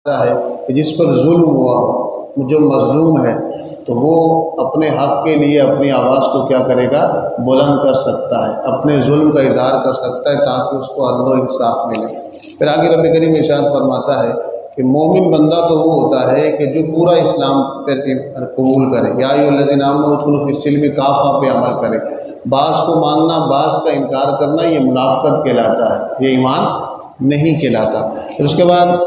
ہے کہ جس پر ظلم ہوا، جو مظلوم ہے، تو وہ اپنے حق کے لیے اپنی آواز کو کیا کرے گا؟ بلند کر سکتا ہے، اپنے ظلم کا اظہار کر سکتا ہے تاکہ اس کو عدل و انصاف ملے۔ پھر آگے رب کریم ارشاد فرماتا ہے کہ مومن بندہ تو وہ ہوتا ہے کہ جو پورا اسلام پر قبول کرے، یا ایھا الذین آمنوا ادخلوا فی السلم کافہ پہ عمل کرے۔ بعض کو ماننا، بعض کا انکار کرنا، یہ منافقت کہلاتا ہے، یہ ایمان نہیں کہلاتا۔ پھر اس کے بعد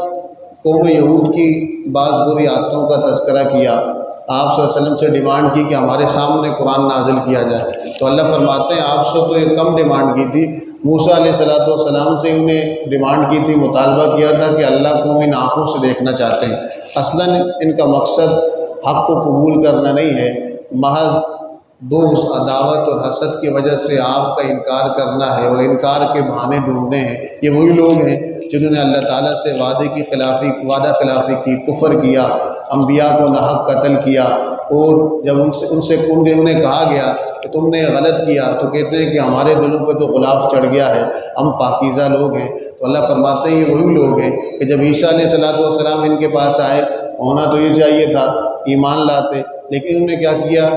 قوم یہود کی بعض بری عادتوں کا تذکرہ کیا، آپ صلی اللہ علیہ وسلم سے ڈیمانڈ کی کہ ہمارے سامنے قرآن نازل کیا جائے، تو اللہ فرماتے ہیں آپ سے تو یہ کم ڈیمانڈ کی تھی، موسیٰ علیہ السلام سے انہیں ڈیمانڈ کی تھی، مطالبہ کیا تھا کہ اللہ کو ہم ان آنکھوں سے دیکھنا چاہتے ہیں۔ اصلاً ان کا مقصد حق کو قبول کرنا نہیں ہے، محض بغض، عداوت اور حسد کی وجہ سے آپ کا انکار کرنا ہے اور انکار کے بہانے ڈھونڈنے ہیں۔ یہ وہی لوگ ہیں جنہوں نے اللہ تعالیٰ سے وعدہ خلافی کی، کفر کیا، انبیاء کو ناحق قتل کیا، اور جب انہیں کہا گیا کہ تم نے غلط کیا تو کہتے ہیں کہ ہمارے دلوں پہ تو غلاف چڑھ گیا ہے، ہم پاکیزہ لوگ ہیں۔ تو اللہ فرماتے ہیں یہ وہی لوگ ہیں کہ جب عیسیٰ علیہ السلام ان کے پاس آئے، ہونا تو یہ چاہیے تھا ایمان لاتے، لیکن انہوں نے کیا کیا؟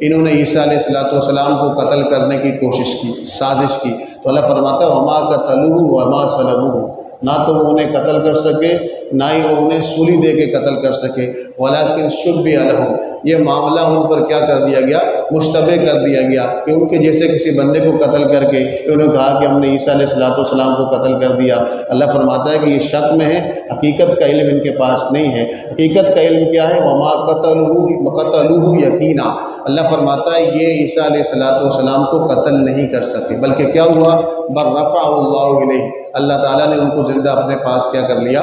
انہوں نے عیسیٰ علیہ السلام کو قتل کرنے کی کوشش کی، سازش کی۔ تو اللہ فرماتا ہے وما قتلوہ وما صلبوہ، نہ تو وہ انہیں قتل کر سکے، نہ ہی وہ انہیں سولی دے کے قتل کر سکے، ولیکن شبہ لہم، یہ معاملہ ان پر کیا کر دیا گیا؟ مشتبہ کر دیا گیا، کہ ان کے جیسے کسی بندے کو قتل کر کے انہوں نے کہا کہ ہم نے عیسیٰ علیہ السلام کو قتل کر دیا۔ اللہ فرماتا ہے کہ یہ شک میں ہے، حقیقت کا علم ان کے پاس نہیں ہے۔ حقیقت کا علم کیا ہے؟ وما قتلوہ یقینا، اللہ فرماتا ہے یہ عیسیٰ علیہ السلام کو قتل نہیں کر سکے، بلکہ کیا ہوا؟ بل رفعہ اللہ الیہ، اللہ تعالیٰ نے ان کو زندہ اپنے پاس کیا کر لیا؟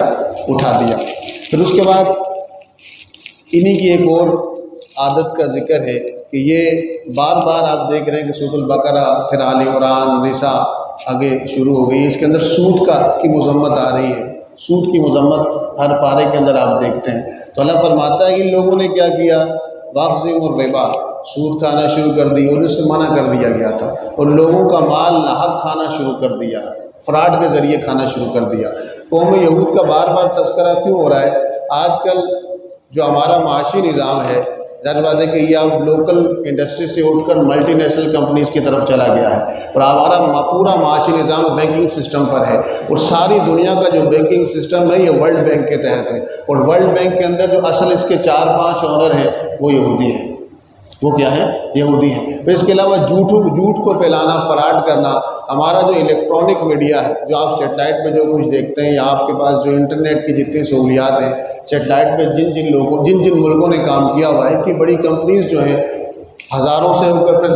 اٹھا دیا۔ پھر اس کے بعد انہی کی ایک اور عادت کا ذکر ہے کہ یہ بار بار آپ دیکھ رہے ہیں کہ سورۃ البقرہ، پھر آل عمران، نساء آگے شروع ہو گئی، اس کے اندر سود کی مذمت آ رہی ہے، سود کی مذمت ہر پارے کے اندر آپ دیکھتے ہیں۔ تو اللہ فرماتا ہے ان لوگوں نے کیا کیا؟ واقسموا الربا، سود کھانا شروع کر دی، اور اس سے منع کر دیا گیا تھا، اور لوگوں کا مال ناحق کھانا شروع کر دیا، فراڈ کے ذریعے کھانا شروع کر دیا۔ قوم یہود کا بار بار تذکرہ کیوں ہو رہا ہے؟ آج کل جو ہمارا معاشی نظام ہے، ظاہر بات ہے کہ یہ اب لوکل انڈسٹری سے اٹھ کر ملٹی نیشنل کمپنیز کی طرف چلا گیا ہے، اور ہمارا پورا معاشی نظام بینکنگ سسٹم پر ہے، اور ساری دنیا کا جو بینکنگ سسٹم ہے یہ ورلڈ بینک کے تحت ہے، اور ورلڈ بینک کے اندر جو اصل اس کے 4-5 اونر ہیں وہ یہودی ہیں۔ وہ کیا ہے؟ یہودی ہیں۔ پھر اس کے علاوہ جھوٹ کو پھیلانا، فراڈ کرنا۔ ہمارا جو الیکٹرانک میڈیا ہے، جو آپ سیٹلائٹ پہ جو کچھ دیکھتے ہیں، یا آپ کے پاس جو انٹرنیٹ کی جتنی سہولیات ہیں، سیٹلائٹ پہ جن ملکوں نے کام کیا ہوا ہے کہ بڑی کمپنیز جو ہیں ہزاروں سے ہو کر پھر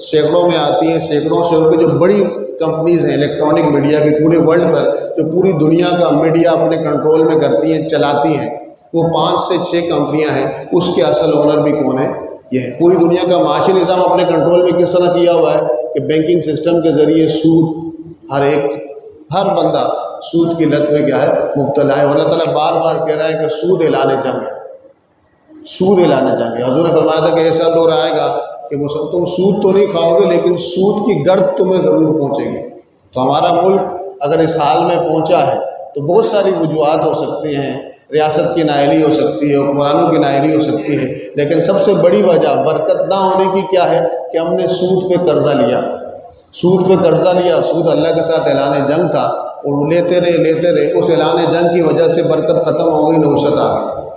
سینکڑوں میں آتی ہیں، سینکڑوں سے ہو کر جو بڑی کمپنیز ہیں الیکٹرانک میڈیا کی پورے ورلڈ پر، جو پوری دنیا کا میڈیا اپنے کنٹرول میں کرتی ہیں، چلاتی ہیں، وہ 5 سے 6 کمپنیاں ہیں۔ اس کے اصل اونر بھی کون ہے؟ یہ ہے۔ پوری دنیا کا معاشی نظام اپنے کنٹرول میں کس طرح کیا ہوا ہے کہ بینکنگ سسٹم کے ذریعے سود، ہر بندہ سود کی لت میں کیا ہے؟ مبتلا ہے۔ اللہ تعالیٰ بار بار کہہ رہا ہے کہ سود اعلان جنگ ہے، سود اعلان جنگ ہے۔ حضور نے فرمایا تھا کہ ایسا دور آئے گا کہ تم سود تو نہیں کھاؤ گے، لیکن سود کی گرد تمہیں ضرور پہنچے گی۔ تو ہمارا ملک اگر اس حال میں پہنچا ہے تو بہت ساری وجوہات ہو سکتی ہیں، ریاست کی نااہلی ہو سکتی ہے، حکمرانوں کی نااہلی ہو سکتی ہے، لیکن سب سے بڑی وجہ برکت نہ ہونے کی کیا ہے؟ کہ ہم نے سود پہ قرضہ لیا، سود پہ قرضہ لیا۔ سود اللہ کے ساتھ اعلان جنگ تھا، اور لیتے رہے، اس اعلان جنگ کی وجہ سے برکت ختم ہو گئی، نحوست آ گئی۔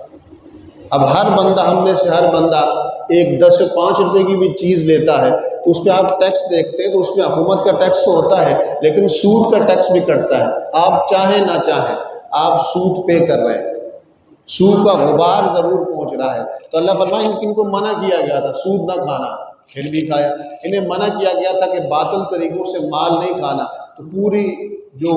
اب ہر بندہ، ہم میں سے ہر بندہ 10 سے 5 روپے کی بھی چیز لیتا ہے تو اس پہ آپ ٹیکس دیکھتے ہیں، تو اس میں حکومت کا ٹیکس تو ہوتا ہے، لیکن سود کا ٹیکس بھی کٹتا ہے۔ آپ چاہیں نہ چاہیں آپ سود پے کر رہے ہیں، سود کا غبار ضرور پہنچ رہا ہے۔ تو اللہ فرمائے ان کو منع کیا گیا تھا سود نہ کھانا، پھر بھی کھایا۔ انہیں منع کیا گیا تھا کہ باطل طریقوں سے مال نہیں کھانا، تو پوری جو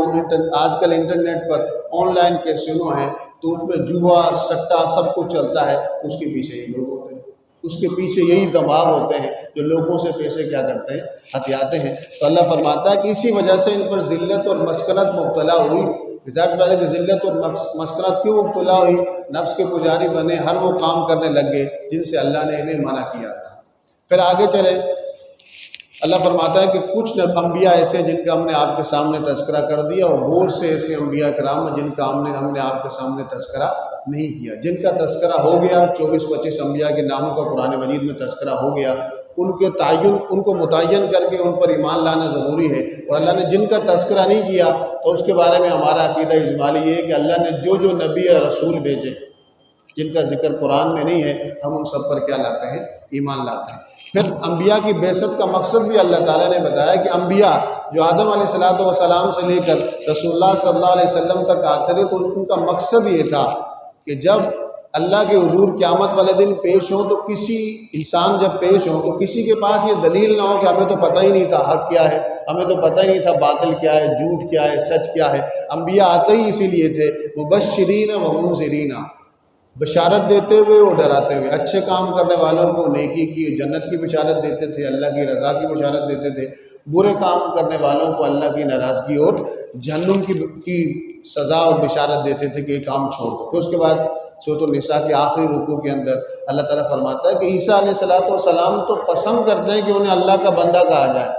آج کل internet per on line casino ہیں، تو ان میں جوا، سٹا سب کچھ چلتا ہے، اس کے پیچھے یہ لوگ ہوتے ہیں، اس کے پیچھے یہی دماغ ہوتے ہیں جو لوگوں سے پیسے کیا کرتے ہیں؟ ہتھیاتے ہیں۔ تو اللہ فرماتا ہے کہ اسی وجہ سے ان پر ذلت اور مسکنت مبتلا ہوئی۔ ظاہر بات ہے کہ ذلت اور مسکنت کیوں مبتلا ہوئی؟ نفس کے پجاری بنے، ہر وہ کام کرنے لگ گئے جن سے اللہ نے انہیں منع کیا تھا۔ پھر آگے چلے، اللہ فرماتا ہے کہ کچھ انبیاء ایسے جن کا ہم نے آپ کے سامنے تذکرہ کر دیا، اور بہت سے ایسے انبیاء کرام جن کا ہم نے آپ کے سامنے تذکرہ نہیں کیا۔ جن کا تذکرہ ہو گیا، 24-25 انبیاء کے ناموں کا قرآن مجید میں تذکرہ ہو گیا، ان کو متعین کر کے ان پر ایمان لانا ضروری ہے۔ اور اللہ نے جن کا تذکرہ نہیں کیا تو اس کے بارے میں ہمارا عقیدہ اجمالی یہ ہے کہ اللہ نے جو نبی اور رسول بھیجے جن کا ذکر قرآن میں نہیں ہے، ہم ان سب پر کیا لاتے ہیں؟ ایمان لاتے ہیں۔ پھر انبیاء کی بعثت کا مقصد بھی اللہ تعالیٰ نے بتایا کہ انبیاء جو آدم علیہ السلام سے لے کر رسول اللہ صلی اللہ علیہ وسلم تک آتے رہے، تو ان کا مقصد یہ تھا کہ جب اللہ کے حضور قیامت والے دن پیش ہوں تو کسی انسان جب پیش ہوں تو کسی کے پاس یہ دلیل نہ ہو کہ ہمیں تو پتہ ہی نہیں تھا حق کیا ہے، ہمیں تو پتہ ہی نہیں تھا باطل کیا ہے، جھوٹ کیا ہے، سچ کیا ہے۔ انبیاء آتے ہی اسی لیے تھے، مبشرین و منذرین، بشارت دیتے ہوئے اور ڈراتے ہوئے۔ اچھے کام کرنے والوں کو نیکی کی جنت کی بشارت دیتے تھے، اللہ کی رضا کی بشارت دیتے تھے، برے کام کرنے والوں کو اللہ کی ناراضگی اور جہنم کی سزا اور بشارت دیتے تھے کہ یہ کام چھوڑ دو۔ پھر اس کے بعد سورۃ النساء کے آخری رکوع کے اندر اللہ تعالیٰ فرماتا ہے کہ عیسیٰ علیہ السلام تو پسند کرتے ہیں کہ انہیں اللہ کا بندہ کہا جائے،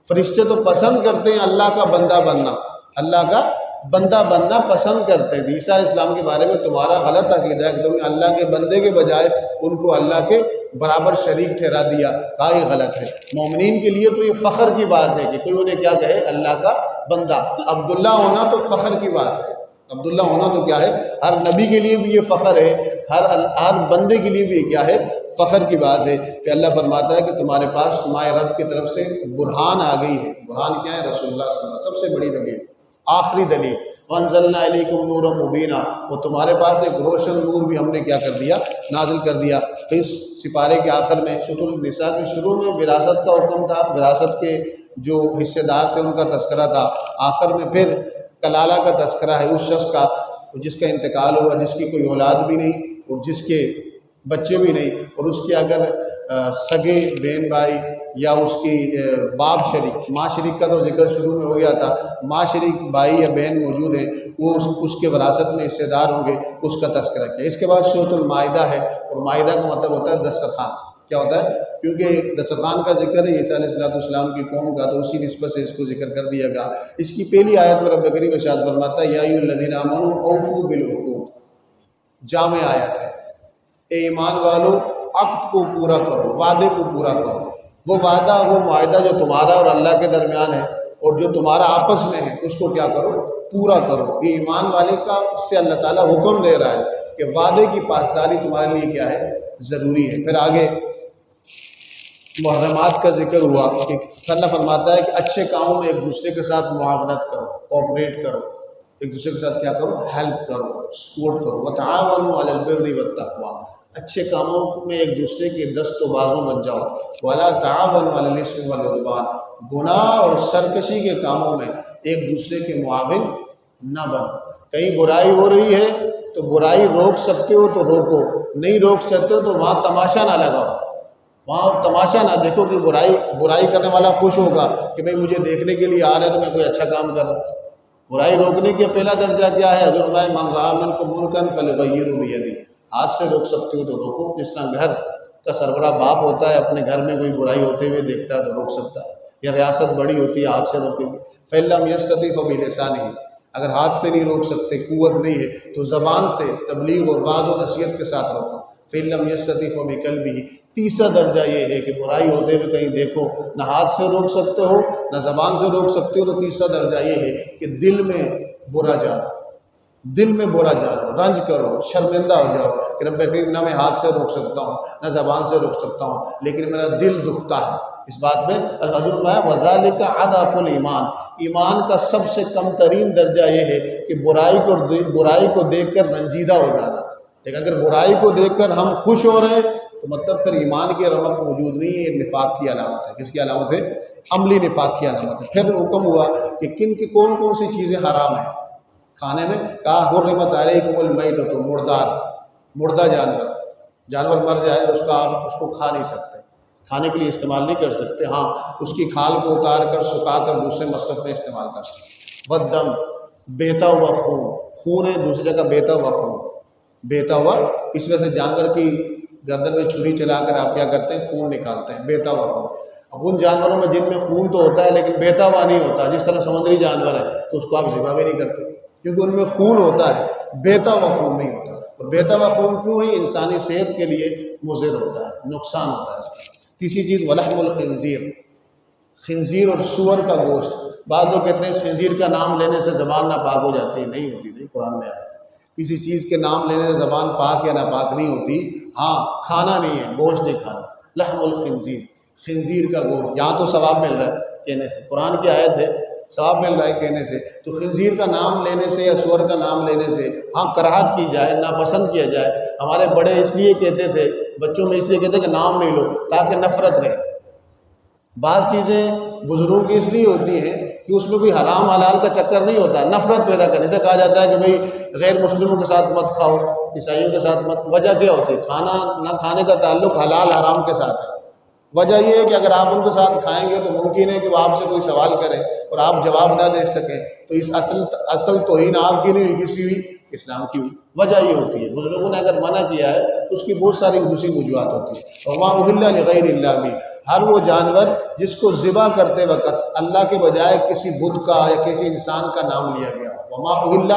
فرشتے تو پسند کرتے ہیں اللہ کا بندہ بننا، اللہ کا بندہ بننا پسند کرتے ہیں۔ عیسیٰ علیہ السلام کے بارے میں تمہارا غلط عقیدہ ہے کہ تم نے اللہ کے بندے کے بجائے ان کو اللہ کے برابر شریک ٹھہرا دیا، کہا یہ غلط ہے۔ مومنین کے لیے تو یہ فخر کی بات ہے کہ کوئی انہیں کیا کہے؟ اللہ کا بندہ۔ عبداللہ ہونا تو فخر کی بات ہے، عبداللہ ہونا تو کیا ہے؟ ہر نبی کے لیے بھی یہ فخر ہے، ہر بندے کے لیے بھی یہ کیا ہے؟ فخر کی بات ہے۔ کہ اللہ فرماتا ہے کہ تمہارے پاس تمہارے رب کی طرف سے برہان آ گئی ہے۔ برہان کیا ہے؟ رسول اللہ صلی اللہ علیہ وسلم، سب سے بڑی دلیل، آخری دلیل۔ وَأَنزَلْنَا إِلَيْكُمْ نُورًا مُبِينًا، وہ تمہارے پاس ایک روشن نور بھی ہم نے کیا کر دیا؟ نازل کر دیا۔ اس سپارے کے آخر میں سورۃ النساء کے شروع میں وراثت کا حکم تھا، وراثت کے جو حصے دار تھے ان کا تذکرہ تھا، آخر میں پھر کلالہ کا تذکرہ ہے، اس شخص کا جس کا انتقال ہوا، جس کی کوئی اولاد بھی نہیں اور جس کے بچے بھی نہیں، اور اس کے اگر سگے بہن بھائی یا اس کی باپ شریک، ماں شریک کا تو ذکر شروع میں ہو گیا تھا، ماں شریک بھائی یا بہن موجود ہیں، وہ اس کے وراثت میں حصے دار ہوں گے، اس کا تذکرہ کیا۔ اس کے بعد سورۃ المائدہ ہے، اور مائدہ کا مطلب ہوتا ہے دسترخوان۔ کیا ہوتا ہے؟ کیونکہ دسترخوان کا ذکر ہے عیسیٰ علیہ السلام کی قوم کا، تو اسی نسبت سے اس کو ذکر کر دیا گیا۔ اس کی پہلی آیت میں رب کریم ارشاد فرماتا ہے یا ایھا الذین آمنوا اوفوا بالعقود، جامع آیت ہے، اے ایمان والو عقد کو پورا کرو، وعدے کو پورا کرو۔ وہ وعدہ، وہ معاہدہ جو تمہارا اور اللہ کے درمیان ہے اور جو تمہارا آپس میں ہے، اس کو کیا کرو؟ پورا کرو۔ یہ ایمان والے کا سے اللہ تعالیٰ حکم دے رہا ہے کہ وعدے کی پاسداری تمہارے لیے کیا ہے؟ ضروری ہے۔ پھر آگے محرمات کا ذکر ہوا کہ اللہ فرماتا ہے کہ اچھے کاموں میں ایک دوسرے کے ساتھ معاونت کرو، کوآپریٹ کرو، ایک دوسرے کے ساتھ کیا کرو؟ ہیلپ کرو، سپورٹ کرو۔ وتعاونوا علی البر والتقوی، اچھے کاموں میں ایک دوسرے کے دست و بازو بن جاؤ۔ ولا تعاونوا علی الاثم والعدوان، گناہ اور سرکشی کے کاموں میں ایک دوسرے کے معاون نہ بنو۔ کہیں برائی ہو رہی ہے تو برائی روک سکتے ہو تو روکو، نہیں روک سکتے ہو تو وہاں تماشا نہ لگاؤ، وہاں تماشا نہ دیکھو کہ برائی کرنے والا خوش ہوگا کہ بھئی مجھے دیکھنے کے لیے آ رہے تو میں کوئی اچھا کام کروں۔ برائی روکنے کے پہلا درجہ کیا ہے؟ حضرت من رأى منکم منکرا فلیغیرہ بیدہ، ہاتھ سے روک سکتے ہو تو روکو۔ جس طرح گھر کا سربراہ باپ ہوتا ہے، اپنے گھر میں کوئی برائی ہوتے ہوئے دیکھتا ہے تو روک سکتا ہے، یا ریاست بڑی ہوتی ہے ہاتھ سے روکے گی۔ فإن لم يستطع فبلسانہ، اگر ہاتھ سے نہیں روک سکتے، قوت نہیں ہے تو زبان سے تبلیغ اور واعظ و نصیحت کے ساتھ روکو۔ فإن لم يستطع فبقلبہ، تیسرا درجہ یہ ہے کہ برائی ہوتے ہوئے کہیں دیکھو، نہ ہاتھ سے روک سکتے ہو نہ زبان سے روک سکتے ہو، تو تیسرا درجہ یہ ہے کہ دل میں برا جانو، دل میں برا جانو، رنج کرو، شرمندہ ہو جاؤ کہ رب کریم نہ میں ہاتھ سے روک سکتا ہوں نہ زبان سے روک سکتا ہوں، لیکن میرا دل دکھتا ہے۔ اس بات میں الحضرت فرمایا وذالک اضعف الایمان، ایمان کا سب سے کم ترین درجہ یہ ہے کہ برائی کو دیکھ کر رنجیدہ ہو جانا۔ لیکن اگر برائی کو دیکھ کر ہم خوش ہو رہے ہیں تو مطلب پھر ایمان کی رمق موجود نہیں ہے، یہ نفاق کی علامت ہے۔ کس کی علامت ہے؟ عملی نفاق کی علامت ہے۔ پھر حکم ہوا کہ کون کون سی چیزیں حرام ہیں کھانے میں، کہا حرمت علیکم المیتۃ، مردہ جانور مر جائے اس کو کھا نہیں سکتے، کھانے کے لیے استعمال نہیں کر سکتے، ہاں اس کی کھال کو اتار کر سکھا کر دوسرے مصرف میں استعمال کر سکتے۔ والدم، بہتا ہوا خون ہے، دوسری جگہ بہتا ہوا خون، بہتا ہوا، اس وجہ سے جانور کی گردن میں چھری چلا کر آپ کیا کرتے ہیں؟ خون نکالتے ہیں، بہتا ہوا خون۔ اب ان جانوروں میں جن میں خون تو ہوتا ہے لیکن بہتا ہوا نہیں ہوتا، جس طرح سمندری جانور ہے تو اس کو آپ ذبح بھی نہیں کرتے کیونکہ ان میں خون ہوتا ہے، بہتا ہوا خون نہیں ہوتا۔ اور بہتا ہوا خون کیوں ہے؟ انسانی صحت کے لیے مضر ہوتا ہے، نقصان ہوتا ہے اس کا۔ تیسری چیز ولحم الخنزیر، خنزیر اور سور کا گوشت۔ بعض لوگ کہتے ہیں خنزیر کا نام لینے سے زبان ناپاک ہو جاتی ہے، نہیں ہوتی، نہیں، قرآن میں آیا ہے کسی چیز کے نام لینے سے زبان پاک یا ناپاک نہیں ہوتی، ہاں کھانا نہیں ہے، گوشت نہیں کھانا۔ لحم الخنزیر، خنزیر کا گوشت، یہاں تو ثواب مل رہا ہے کہنے سے، قرآن کی آیت ہے، ثواب مل رہا ہے کہنے سے، تو خنزیر کا نام لینے سے یا سور کا نام لینے سے ہاں کراہت کی جائے، ناپسند کیا جائے۔ ہمارے بڑے اس لیے کہتے تھے، بچوں میں اس لیے کہتے کہ نام نہیں لو تاکہ نفرت رہے۔ بعض چیزیں بزرگوں کی اس لیے ہوتی ہیں کہ اس میں کوئی حرام حلال کا چکر نہیں ہوتا، نفرت پیدا کرنے سے کہا جاتا ہے کہ بھئی غیر مسلموں کے ساتھ مت کھاؤ، عیسائیوں کے ساتھ مت۔ وجہ کیا ہوتی ہے؟ کھانا نہ کھانے کا تعلق حلال حرام کے ساتھ ہے۔ وجہ یہ ہے کہ اگر آپ ان کے ساتھ کھائیں گے تو ممکن ہے کہ وہ آپ سے کوئی سوال کریں اور آپ جواب نہ دے سکیں، تو اس اصل توہین آپ کی نہیں ہوئی، کس کی ہوئی؟ اسلام کی ہوئی۔ وجہ یہ ہوتی ہے، بزرگوں نے اگر منع کیا ہے تو اس کی بہت ساری دوسری وجوہات ہوتی ہیں۔ وما اہل لغیر اللہ بھی، ہر وہ جانور جس کو ذبح کرتے وقت اللہ کے بجائے کسی بت کا یا کسی انسان کا نام لیا گیا۔ وما اہل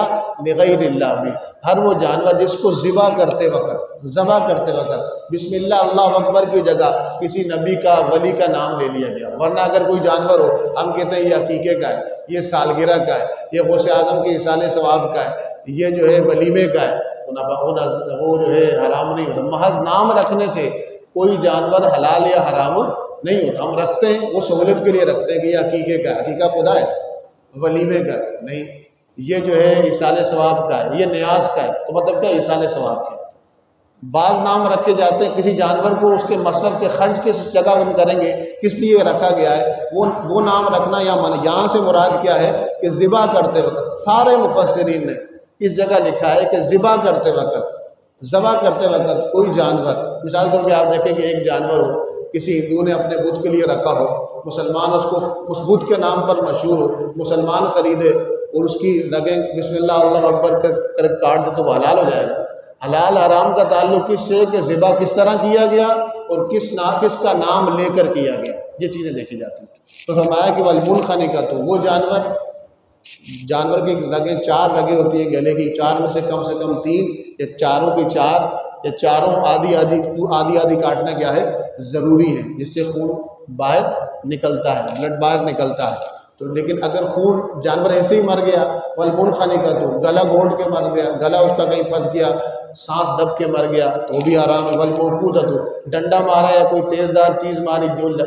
لغیر اللہ بھی، ہر وہ جانور جس کو ذبح کرتے وقت بسم اللہ اللہ اکبر کی جگہ کسی نبی کا ولی کا نام لے لیا گیا۔ ورنہ اگر کوئی جانور ہو، ہم کہتے ہیں یہ عقیقے کا ہے، یہ سالگرہ کا ہے، یہ غوث اعظم کے اصال ثواب کا ہے، یہ جو ہے ولیمے کا ہے، وہ جو ہے حرام نہیں ہوتا۔ محض نام رکھنے سے کوئی جانور حلال یا حرام نہیں ہوتا۔ ہم رکھتے ہیں وہ سہولت کے لیے رکھتے ہیں کہ یہ عقیقے کا ہے، عقیقہ خدا ہے، ولیمے کا ہے نہیں، یہ جو ہے اصال ثواب کا ہے، یہ نیاز کا ہے، تو مطلب کیا اصال ثواب کا ہے۔ بعض نام رکھے جاتے ہیں کسی جانور کو اس کے مصرف کے خرچ کس جگہ ہم کریں گے، کس لیے رکھا گیا ہے، وہ نام رکھنا یہاں سے مراد کیا ہے کہ ذبح کرتے وقت۔ سارے مفسرین نے اس جگہ لکھا ہے کہ ذبح کرتے وقت کوئی جانور، مثال طور پہ آپ دیکھیں کہ ایک جانور ہو، کسی ہندو نے اپنے بت کے لیے رکھا ہو، مسلمان اس کو اس بت کے نام پر مشہور ہو، مسلمان خریدے اور اس کی رگیں بسم اللہ اللہ اکبر کر کاٹ دے تو وہ حلال ہو جائے گا۔ حلال حرام کا تعلق کس سے کہ ذبح کس طرح کیا گیا اور کس کا نام لے کر کیا گیا، یہ چیزیں دیکھی جاتی ہیں۔ تو فرمایا کہ والمنخنقۃ، وہ جانور کی رگیں 4 رگیں ہوتی ہیں گلے کی، 4 میں سے کم 3 یا چاروں کی 4 یا چاروں آدھی کاٹنا کیا ہے ضروری ہے، جس سے خون باہر نکلتا ہے، بلڈ باہر نکلتا ہے۔ تو لیکن اگر خون جانور ایسے ہی مر گیا، والمنخنقۃ، گلا گھونٹ کے مر گیا، گلا اس کا کہیں پھنس گیا، سانس دب کے مر گیا تو وہ بھی حرام ہے۔ والموقوذۃ، ڈنڈا مارا یا کوئی تیزدار چیز ماری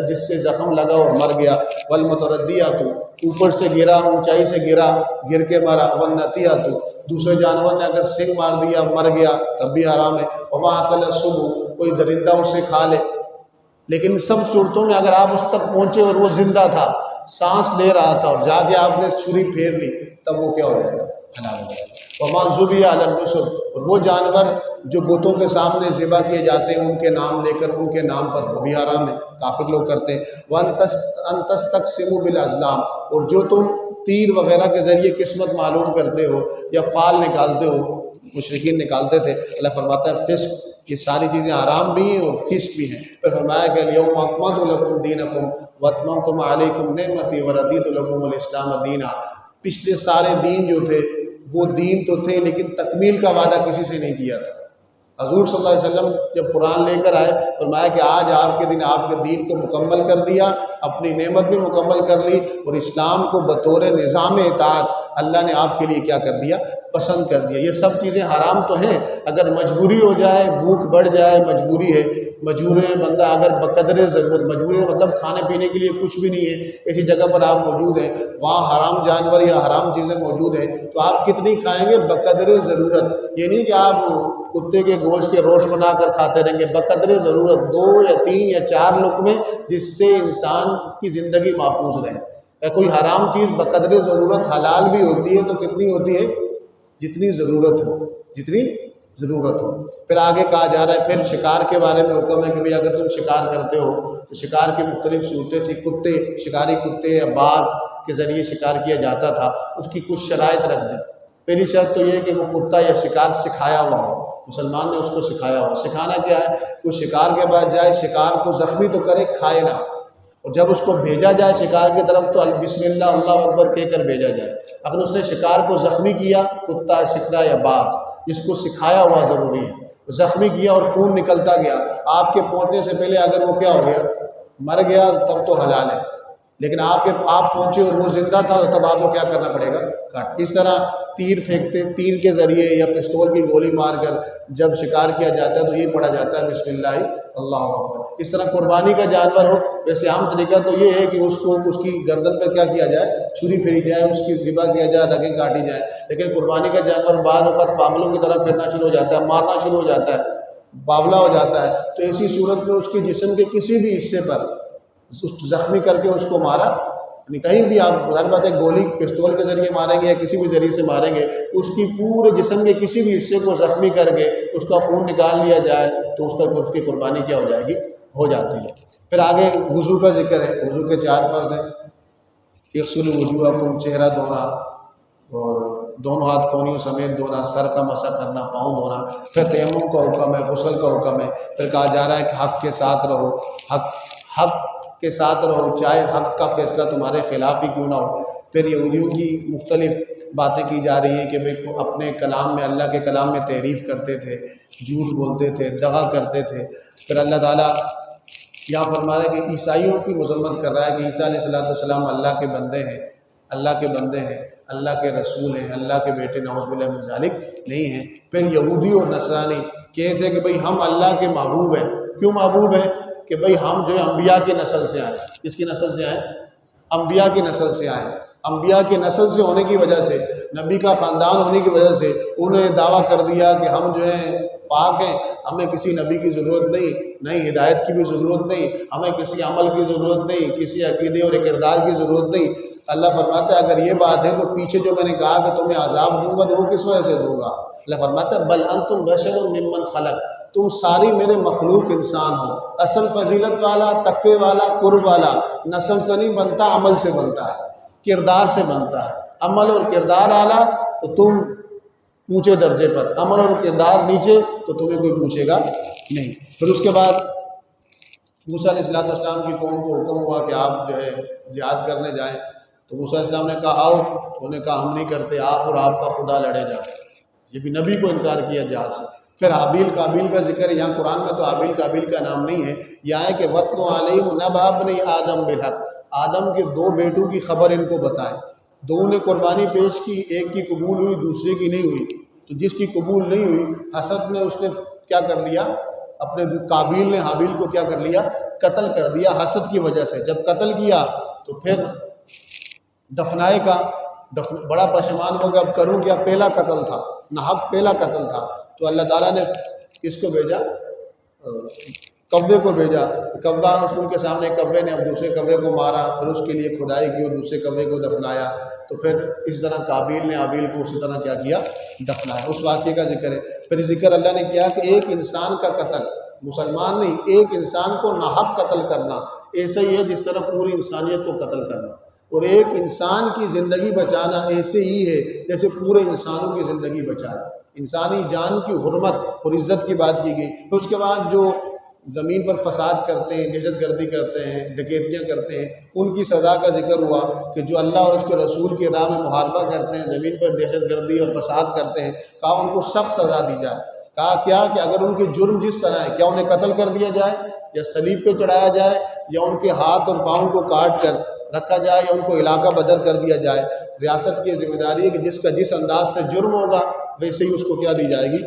جس سے زخم لگا اور مر گیا۔ والمتردیۃ، اوپر سے گرا، اونچائی سے گر کے مارا۔ والنطیۃ، دوسرے جانور نے اگر سنگ مار دیا مر گیا تب بھی حرام ہے۔ وما اکل السبع، کوئی درندہ اسے کھا لے۔ لیکن سب صورتوں میں اگر آپ اس تک پہنچے اور وہ زندہ تھا، سانس لے رہا تھا اور جا کے آپ نے چھری پھیر لی، تب وہ کیا ہو جائے گا؟ حلال ہو جائے گا۔ وما ذبح علی النصب، اور وہ جانور جو بتوں کے سامنے ذبح کیے جاتے ہیں ان کے نام لے کر ان کے نام پر، وہ بھی حرام ہے، کافر لوگ کرتے ہیں۔ وَأَن تَسْتَقْسِمُوا بِالْأَزْلَامِ، اور جو تم تیر وغیرہ کے ذریعے قسمت معلوم کرتے ہو یا فال نکالتے ہو، مشرکین نکالتے تھے، اللہ فرماتا ہے فسق، یہ ساری چیزیں حرام بھی ہیں اور فسق بھی ہیں۔ پھر فرمایا کہ اليوم اکملت لکم دینکم واتممت علیکم نعمتی ورضیت لکم الاسلام دینا۔ پچھلے سارے دین جو تھے وہ دین تو تھے لیکن تکمیل کا وعدہ کسی سے نہیں کیا تھا۔ حضور صلی اللہ علیہ وسلم جب قرآن لے کر آئے، فرمایا کہ آج آپ کے دن آپ کے دین کو مکمل کر دیا، اپنی نعمت بھی مکمل کر لی، اور اسلام کو بطور نظام اطاعت اللہ نے آپ کے لیے کیا کر دیا؟ پسند کر دیا۔ یہ سب چیزیں حرام تو ہیں، اگر مجبوری ہو جائے، بھوک بڑھ جائے، مجبوری ہے، مجبوری میں بندہ اگر بقدر ضرورت، مجبوری میں مطلب کھانے پینے کے لیے کچھ بھی نہیں ہے، ایسی جگہ پر آپ موجود ہیں، وہاں حرام جانور یا حرام چیزیں موجود ہیں، تو آپ کتنی کھائیں گے؟ بقدر ضرورت۔ یہ نہیں کہ آپ کتے کے گوشت کے روش بنا کر کھاتے رہیں گے، بقدر ضرورت 2 یا 3 یا 4 لقمے، جس سے انسان کی زندگی محفوظ رہے۔ کوئی حرام چیز بقدر ضرورت حلال بھی ہوتی ہے تو کتنی ہوتی ہے؟ جتنی ضرورت ہو، جتنی ضرورت ہو۔ پھر آگے کہا جا رہا ہے، پھر شکار کے بارے میں حکم ہے کہ بھئی اگر تم شکار کرتے ہو تو شکار کی مختلف صورتیں تھیں، کتے، شکاری کتے یا باز کے ذریعے شکار کیا جاتا تھا، اس کی کچھ شرائط رکھ دیں۔ پہلی شرط تو یہ ہے کہ وہ کتا یا شکار سکھایا ہوا ہو، مسلمان نے اس کو سکھایا ہو۔ سکھانا کیا ہے؟ وہ شکار کے بعد جائے، شکار کو زخمی تو کرے، کھائے نہ، اور جب اس کو بھیجا جائے شکار کی طرف تو بسم اللہ اللہ اکبر کہہ کر بھیجا جائے۔ اگر اس نے شکار کو زخمی کیا، کتا، شکرا یا باز، جس کو سکھایا ہوا ضروری ہے، زخمی کیا اور خون نکلتا گیا، آپ کے پہنچنے سے پہلے اگر وہ کیا ہو گیا، مر گیا، تب تو حلال ہے، لیکن آپ پہنچے اور وہ زندہ تھا تو تب آپ کو کیا کرنا پڑے گا، کاٹ۔ اس طرح تیر پھینکتے، تیر کے ذریعے یا پستول کی گولی مار کر جب شکار کیا جاتا ہے تو یہ پڑھا جاتا ہے بسم اللہ اللہ اکبر۔ اس طرح قربانی کا جانور ہو، ویسے عام طریقہ تو یہ ہے کہ اس کو اس کی گردن پر کیا کیا جائے، چھری پھیری جائے، اس کی ذبح کیا جائے، رگیں کاٹی جائیں، لیکن قربانی کا جانور بعض اوقات پاگلوں کی طرح پھرنا شروع ہو جاتا ہے، مارنا شروع ہو جاتا ہے، باولا ہو جاتا ہے، تو ایسی صورت میں اس کے جسم کے کسی بھی حصے پر زخمی کر کے اس کو مارا، یعنی کہیں بھی آپ ظاہر بات ہے گولی پستول کے ذریعے ماریں گے یا کسی بھی ذریعے سے ماریں گے، اس کی پورے جسم کے کسی بھی حصے کو زخمی کر کے اس کا خون نکال لیا جائے تو اس کی قربانی کیا ہو جائے گی، ہو جاتی ہے۔ پھر آگے وضو کا ذکر ہے۔ وضو کے 4 فرض ہیں۔ یغسلوا وجوہکم، چہرہ دھونا اور دونوں ہاتھ کونیوں سمیت دھونا، سر کا مسح کرنا، پاؤں دھونا، پھر تیمم کا حکم ہے، غسل کا حکم ہے، پھر کہا جا رہا ہے کہ حق کے ساتھ رہو، حق کے ساتھ رہو، چاہے حق کا فیصلہ تمہارے خلاف ہی کیوں نہ ہو۔ پھر یہودیوں کی مختلف باتیں کی جا رہی ہیں کہ بھئی اپنے کلام میں، اللہ کے کلام میں تحریف کرتے تھے، جھوٹ بولتے تھے، دغا کرتے تھے۔ پھر اللہ تعالیٰ یہاں فرما رہا ہے کہ عیسائیوں کی مذمت کر رہا ہے کہ عیسیٰ علیہ السلام اللہ کے بندے ہیں، اللہ کے بندے ہیں، اللہ کے رسول ہیں، اللہ کے بیٹے نعوذ باللہ من ذالک نہیں ہیں۔ پھر یہودی اور نصرانی کہتے ہیں کہ بھئی ہم اللہ کے محبوب ہیں۔ کیوں محبوب ہیں؟ کہ بھئی ہم جو ہے انبیاء کی نسل سے آئے۔ کس کی نسل سے آئے؟ انبیاء کی نسل سے آئے۔ انبیاء کی نسل سے ہونے کی وجہ سے، نبی کا خاندان ہونے کی وجہ سے انہوں نے دعویٰ کر دیا کہ ہم جو ہیں پاک ہیں، ہمیں کسی نبی کی ضرورت نہیں ہدایت کی بھی ضرورت نہیں، ہمیں کسی عمل کی ضرورت نہیں، کسی عقیدے اور کردار کی ضرورت نہیں۔ اللہ فرماتا ہے اگر یہ بات ہے تو پیچھے جو میں نے کہا کہ تمہیں عذاب دوں گا تو وہ کس وجہ سے دوں گا؟ اللہ فرماتا ہے بل انتم بشر ممن خلق، تم ساری میرے مخلوق انسان ہو۔ اصل فضیلت والا، تقوی والا، قرب والا نسل سے نہیں بنتا، عمل سے بنتا ہے، کردار سے بنتا ہے۔ عمل اور کردار اعلیٰ تو تم اونچے درجے پر، عمل اور کردار نیچے تو تمہیں کوئی پوچھے گا نہیں۔ پھر اس کے بعد موسیٰ علیہ السلام کی قوم کو حکم ہوا کہ آپ جو ہے جہاد کرنے جائیں، تو موسیٰ علیہ السلام نے کہا آؤ، انہوں نے کہا ہم نہیں کرتے، آپ اور آپ کا خدا لڑے جائے۔ یہ بھی نبی کو انکار کیا جہاد سے۔ پھر حابیل قابیل کا ذکر ہے۔ یہاں قرآن میں تو حابیل قابیل کا نام نہیں ہے، یہاں ہے کہ وَاتْلُ عَلَيْهِمْ نَبَأَ ابْنَيْ آدَمَ بِالْحَقِّ، آدم کے 2 بیٹوں کی خبر ان کو بتائیں۔ 2 نے قربانی پیش کی، ایک کی قبول ہوئی، دوسرے کی نہیں ہوئی۔ تو جس کی قبول نہیں ہوئی، حسد میں اس نے کیا کر لیا، اپنے قابیل نے حابیل کو کیا کر لیا، قتل کر دیا حسد کی وجہ سے۔ جب قتل کیا تو پھر دفنائے کا بڑا پشیمان ہو گیا، اب کروں کیا، پہلا قتل تھا، ناحق پہلا قتل تھا۔ تو اللہ تعالیٰ نے کس کو بھیجا، کوے کو بھیجا۔ کوا ان کے سامنے، کوے نے اب دوسرے کوے کو مارا، پھر اس کے لیے کھدائی کی اور دوسرے کوے کو دفنایا۔ تو پھر اس طرح قابیل نے حابیل کو اسی طرح کیا دفنایا۔ اس واقعے کا ذکر ہے۔ پھر ذکر اللہ نے کیا کہ ایک انسان کا قتل، مسلمان نہیں، ایک انسان کو ناحق قتل کرنا ایسا ہی ہے جس طرح پوری انسانیت کو قتل کرنا، اور ایک انسان کی زندگی بچانا ایسے ہی ہے جیسے پورے انسانوں کی زندگی بچانا۔ انسانی جان کی حرمت اور عزت کی بات کی گئی۔ پھر اس کے بعد جو زمین پر فساد کرتے ہیں، دہشت گردی کرتے ہیں، ڈکیتیاں کرتے ہیں، ان کی سزا کا ذکر ہوا کہ جو اللہ اور اس کے رسول کے راہ میں محاربہ کرتے ہیں، زمین پر دہشت گردی اور فساد کرتے ہیں، کہا ان کو سخت سزا دی جائے۔ کہا کیا کہ اگر ان کے جرم جس طرح ہے، کیا انہیں قتل کر دیا جائے یا صلیب پہ چڑھایا جائے یا ان کے ہاتھ اور پاؤں کو کاٹ کر رکھا جائے یا ان کو علاقہ بدر کر دیا جائے۔ ریاست کی ذمہ داری ہے کہ جس کا جس انداز سے جرم ہوگا ویسے ہی اس کو کیا دی جائے گی،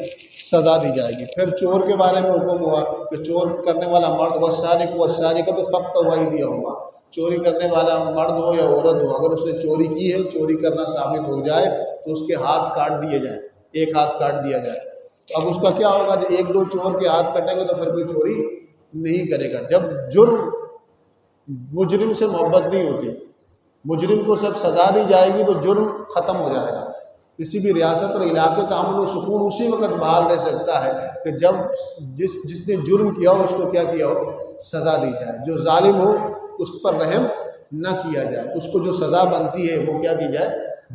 سزا دی جائے گی۔ پھر چور کے بارے میں حکم ہوا کہ چور کرنے والا مرد والسارق والسارقۃ فاقطعوا ایدیہما، چوری کرنے والا مرد ہو یا عورت ہو، اگر اس نے چوری کی ہے، چوری کرنا ثابت ہو جائے تو اس کے ہاتھ کاٹ دیے جائیں، ایک ہاتھ کاٹ دیا جائے۔ تو اب اس کا کیا ہوگا، جب 1-2 چور کے ہاتھ کٹیں گے تو پھر کوئی چوری نہیں کرے گا۔ جب جرم مجرم سے محبت نہیں ہوتی، مجرم کو سب سزا دی جائے گی تو جرم ختم ہو جائے گا۔ کسی بھی ریاست اور علاقے کا امن و سکون اسی وقت بحال رہ سکتا ہے کہ جب جس نے جرم کیا ہو اس کو کیا کیا ہو، سزا دی جائے۔ جو ظالم ہو اس پر رحم نہ کیا جائے، اس کو جو سزا بنتی ہے وہ کیا کی جائے،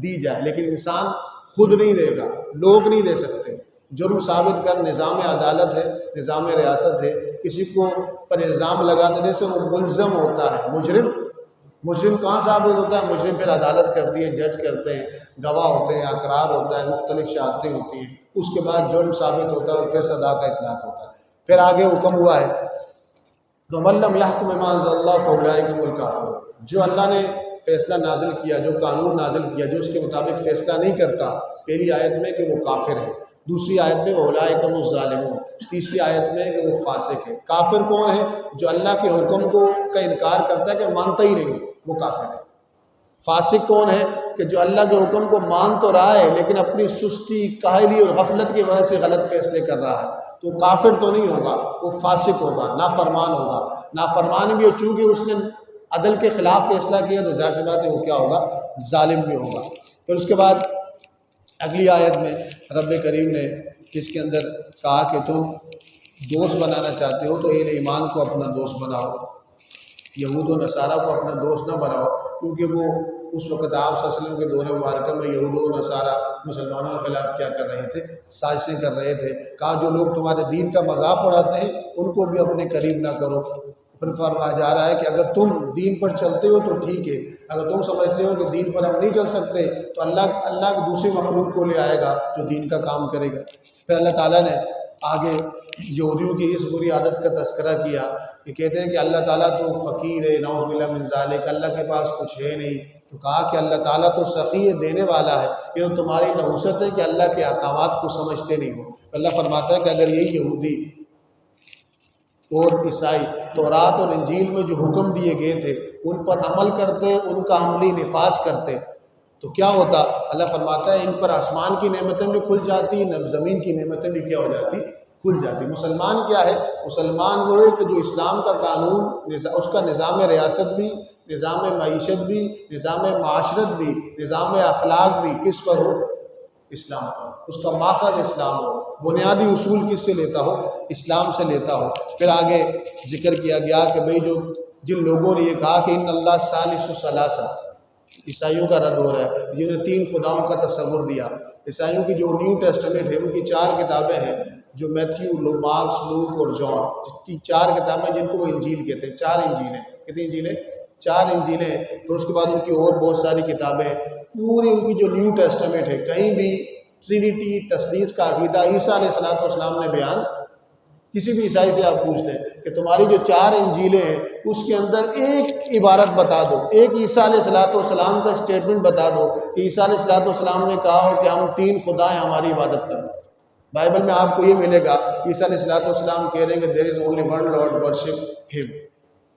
دی جائے۔ لیکن انسان خود نہیں دے گا، لوگ نہیں دے سکتے۔ جرم ثابت کر نظام عدالت ہے، نظام ریاست ہے، کسی کو پر الزام لگا دینے سے وہ ملزم ہوتا ہے۔ مجرم کہاں ثابت ہوتا ہے؟ مجرم پھر عدالت کرتی ہے، جج کرتے ہیں، گواہ ہوتے ہیں، اقرار ہوتا ہے، مختلف شہادتیں ہوتی ہیں، اس کے بعد جرم ثابت ہوتا ہے اور پھر سزا کا اطلاق ہوتا ہے۔ پھر آگے حکم ہوا ہے وَمَن لَّمْ يَحْكُم بِمَا أَنزَلَ اللَّهُ فَأُولَٰئِكَ هُمُ الْكَافِرُونَ، جو اللہ نے فیصلہ نازل کیا، جو قانون نازل کیا، جو اس کے مطابق فیصلہ نہیں کرتا، پہلی آیت میں کہ وہ کافر ہے، دوسری آیت میں وَأُولَٰئِكَ هُمُ الظَّالِمُونَ، تیسری آیت میں کہ وہ فاسق ہے۔ کافر کون ہے؟ جو اللہ کے حکم کا انکار کرتا ہے کہ مانتا ہی نہیں، وہ کافر ہے۔ فاسق کون ہے؟ کہ جو اللہ کے حکم کو مان تو رہا ہے لیکن اپنی سستی، کاہلی اور غفلت کی وجہ سے غلط فیصلے کر رہا ہے، تو کافر تو نہیں ہوگا، وہ فاسق ہوگا، نافرمان ہوگا۔ نافرمان بھی ہو، چونکہ اس نے عدل کے خلاف فیصلہ کیا تو ظاہر سی بات ہے وہ کیا ہوگا؟ ظالم بھی ہوگا۔ پھر اس کے بعد اگلی آیت میں رب کریم نے اس کے اندر کہا کہ تم دوست بنانا چاہتے ہو تو اہل ایمان کو اپنا دوست بناؤ، یہود و نصارہ کو اپنا دوست نہ بناؤ، کیونکہ وہ اس وقت آپ صلی اللہ علیہ وسلم کے دور مبارکہ میں یہود و نصارہ مسلمانوں کے خلاف کیا کر رہے تھے؟ سازشیں کر رہے تھے۔ کہا جو لوگ تمہارے دین کا مذاق اڑاتے ہیں ان کو بھی اپنے قریب نہ کرو۔ پھر فرمایا جا رہا ہے کہ اگر تم دین پر چلتے ہو تو ٹھیک ہے، اگر تم سمجھتے ہو کہ دین پر ہم نہیں چل سکتے تو اللہ دوسری مخلوق کو لے آئے گا جو دین کا کام کرے گا۔ پھر اللہ تعالیٰ نے آگے یہودیوں کی اس بری عادت کا تذکرہ کیا کہ کہتے ہیں کہ اللہ تعالیٰ تو فقیر ہے، نعوذ باللہ من ذالک، اللہ کے پاس کچھ ہے نہیں، تو کہا کہ اللہ تعالیٰ تو سخی ہے، دینے والا ہے، یہ تو تمہاری نحوست ہے کہ اللہ کے احکامات کو سمجھتے نہیں ہو۔ اللہ فرماتا ہے کہ اگر یہی یہودی اور عیسائی تورات اور انجیل میں جو حکم دیے گئے تھے ان پر عمل کرتے، ان کا عملی نفاذ کرتے تو کیا ہوتا؟ اللہ فرماتا ہے ان پر آسمان کی نعمتیں بھی کھل جاتی، زمین کی نعمتیں بھی کیا ہو جاتی؟ کھل جاتی۔ مسلمان کیا ہے؟ مسلمان وہ ہے کہ جو اسلام کا قانون، اس کا نظام ریاست بھی، نظام معیشت بھی، نظام معاشرت بھی، نظام اخلاق بھی کس پر ہو؟ اسلام پر، اس کا ماخذ اسلام ہو، بنیادی اصول کس سے لیتا ہو؟ اسلام سے لیتا ہو۔ پھر آگے ذکر کیا گیا کہ بھئی جن لوگوں نے یہ کہا کہ ان اللہ ثالث ثلاثہ، عیسائیوں کا رد ہو رہا ہے، جنہوں نے 3 خداؤں کا تصور دیا۔ عیسائیوں کی جو نیو ٹیسٹمنٹ ہے ان کی 4 کتابیں ہیں، جو میتھیو، مارکس، لوک اور جان، 4 کتابیں جن کو وہ انجیل کہتے ہیں۔ 4 انجیلیں، کتنی انجیلیں؟ 4 انجیلیں۔ پھر اس کے بعد ان کی اور بہت ساری کتابیں ہیں۔ پوری ان کی جو نیو ٹیسٹمنٹ ہے، کہیں بھی ٹرینیٹی، تثلیث کا عقیدہ عیسیٰ علیہ السلام نے بیان، کسی بھی عیسائی سے آپ پوچھ لیں کہ تمہاری جو 4 انجیلیں ہیں اس کے اندر ایک عبارت بتا دو، ایک عیسیٰ علیہ السلام کا اسٹیٹمنٹ بتا دو کہ عیسیٰ علیہ السلام نے کہا ہو کہ ہم 3 خدا ہیں، ہماری عبادت کریں۔ بائبل میں آپ کو یہ ملے گا، عیسیٰ علیہ السلام کہہ رہے ہیں کہ there is only one lord, worship ہم،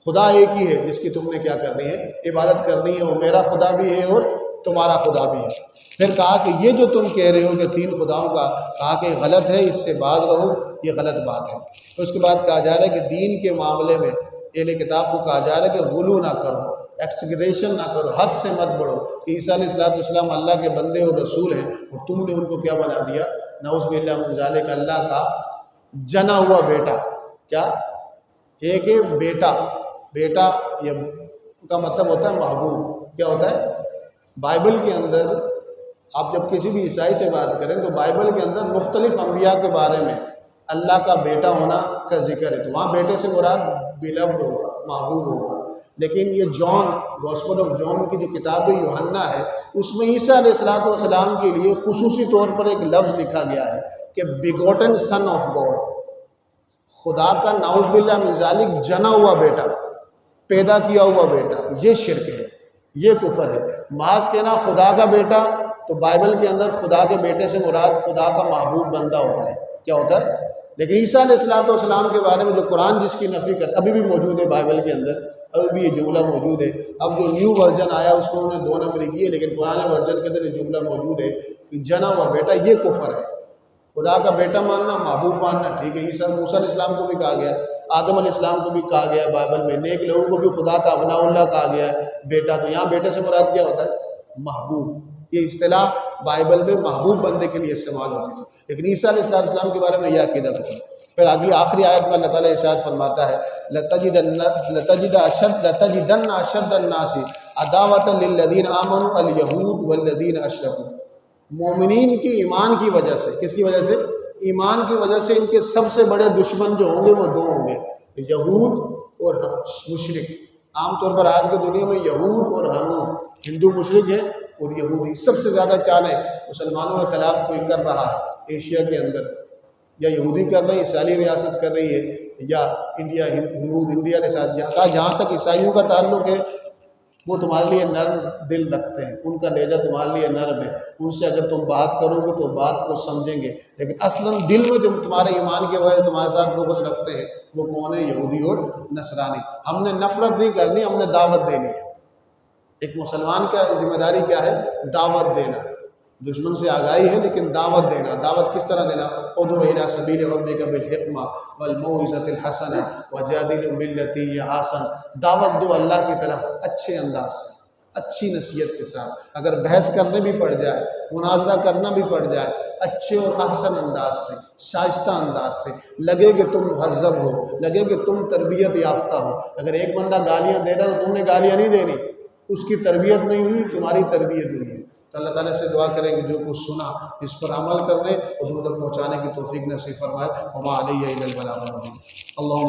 خدا ایک ہی ہے جس کی تم نے کیا کرنی ہے؟ عبادت کرنی ہے، وہ میرا خدا بھی ہے اور تمہارا خدا بھی ہے۔ پھر کہا کہ یہ جو تم کہہ رہے ہو کہ 3 خداؤں کا، کہا کہ غلط ہے، اس سے باز رہو، یہ غلط بات ہے۔ اس کے بعد کہا جا رہا ہے کہ دین کے معاملے میں اہل کتاب کو کہا جا رہا ہے کہ غلو نہ کرو، ایکسگریشن نہ کرو، حد سے مت بڑھو کہ عیسیٰ علیہ السلام اللہ کے بندے اور رسول ہیں اور تم نے ان کو کیا بنا دیا؟ نعوذ باللہ من ذالک، اللہ کا جنا ہوا بیٹا۔ کیا؟ ایک ہے بیٹا، بیٹا یہ کا مطلب ہوتا ہے محبوب۔ کیا ہوتا ہے؟ بائبل کے اندر آپ جب کسی بھی عیسائی سے بات کریں تو بائبل کے اندر مختلف انبیاء کے بارے میں اللہ کا بیٹا ہونا کا ذکر ہے، تو وہاں بیٹے سے مراد بیلوڈ ہوگا، محبوب ہوگا۔ لیکن یہ جان، گوسپل آف جان کی جو کتاب یوحنا ہے، اس میں عیسیٰ علیہ السلام کے لیے خصوصی طور پر ایک لفظ لکھا گیا ہے کہ بیگوٹن سن آف گاڈ، خدا کا نعوذ باللہ من ذالک جنا ہوا بیٹا، پیدا کیا ہوا بیٹا۔ یہ شرک ہے، یہ کفر ہے۔ محض کہنا خدا کا بیٹا، تو بائبل کے اندر خدا کے بیٹے سے مراد خدا کا محبوب بندہ ہوتا ہے۔ کیا ہوتا ہے؟ لیکن عیسیٰ علیہ السلام کے بارے میں جو قرآن جس کی نفی کرتا، ابھی بھی موجود ہے بائبل کے اندر، ابھی بھی یہ جملہ موجود ہے۔ اب جو نیو ورژن آیا اس میں انہوں نے 2 نمبر کی ہے، لیکن پرانے ورژن کے اندر یہ جملہ موجود ہے کہ جنا ہوا بیٹا، یہ کفر ہے۔ خدا کا بیٹا ماننا، محبوب ماننا ٹھیک ہے۔ موسیٰ علیہ السلام کو بھی کہا گیا، آدم علیہ السلام کو بھی کہا گیا ہے بائبل میں، نیک لوگوں کو بھی خدا کا ابناء اللہ کہا گیا ہے، بیٹا۔ تو یہاں بیٹے سے مراد کیا ہوتا ہے؟ محبوب۔ یہ اصطلاح بائبل میں محبوب بندے کے لیے استعمال ہوتی تھی، لیکن عیسیٰ علیہ السلام کے بارے میں یہ عقیدہ کفر۔ پھر اگلی آخری آیت میں اللہ تعالیٰ ارشاد فرماتا ہے لَتَجِدَنَّ أَشَدَّ النَّاسِ عَدَاوَةً لِلَّذِينَ آمَنُوا الْيَهُودُ وَالَّذِينَ أَشْرَكُوا، مومنین کی ایمان کی وجہ سے، کس کی وجہ سے؟ ایمان کی وجہ سے ان کے سب سے بڑے دشمن جو ہوں گے وہ دو ہوں گے، یہود اور مشرک۔ عام طور پر آج کی دنیا میں یہود اور ہنود، ہندو مشرک ہے اور یہودی سب سے زیادہ چالیں مسلمانوں کے خلاف کوئی کر رہا ہے ایشیا کے اندر، یا یہودی کر رہی ہے، عیسائی ریاست کر رہی ہے، یا انڈیا ہنود انڈیا کے ساتھ جہاں تک عیسائیوں کا تعلق ہے وہ تمہارے لیے نرم دل رکھتے ہیں، ان کا لہجہ تمہارے لیے نرم ہے، ان سے اگر تم بات کرو گے تو بات کو سمجھیں گے، لیکن اصلاً دل میں جو تمہارے ایمان کی وجہ سے تمہارے ساتھ بغض رکھتے ہیں وہ کون ہے؟ یہودی اور نصرانی۔ ہم نے نفرت نہیں کرنی، ہم نے دعوت دینی ہے۔ ایک مسلمان کا ذمہ داری کیا ہے؟ دعوت دینا۔ دشمن سے آگاہی ہے لیکن دعوت دینا۔ دعوت کس طرح دینا؟ ادعو الی سبیل ربک بالحکمہ والموعظۃ الحسنہ وجادلہم باللتی ہی احسن۔ دعوت دو اللہ کی طرف اچھے انداز سے، اچھی نصیحت کے ساتھ۔ اگر بحث کرنے بھی پڑ جائے، مناظرہ کرنا بھی پڑ جائے، اچھے اور احسن انداز سے، شائستہ انداز سے، لگے کہ تم مہذب ہو، لگے کہ تم تربیت یافتہ ہو۔ اگر ایک بندہ گالیاں دے رہا ہے تو تم نے گالیاں نہیں دینی، اس کی تربیت نہیں ہوئی، تمہاری تربیت ہوئی ہے۔ تو اللہ تعالیٰ سے دعا کریں کہ جو کچھ سنا اس پر عمل کرنے اور دوسروں تک پہنچانے کی توفیق نصیب فرمائے۔ وما علیہ الا البلاغ المبین۔ اللہم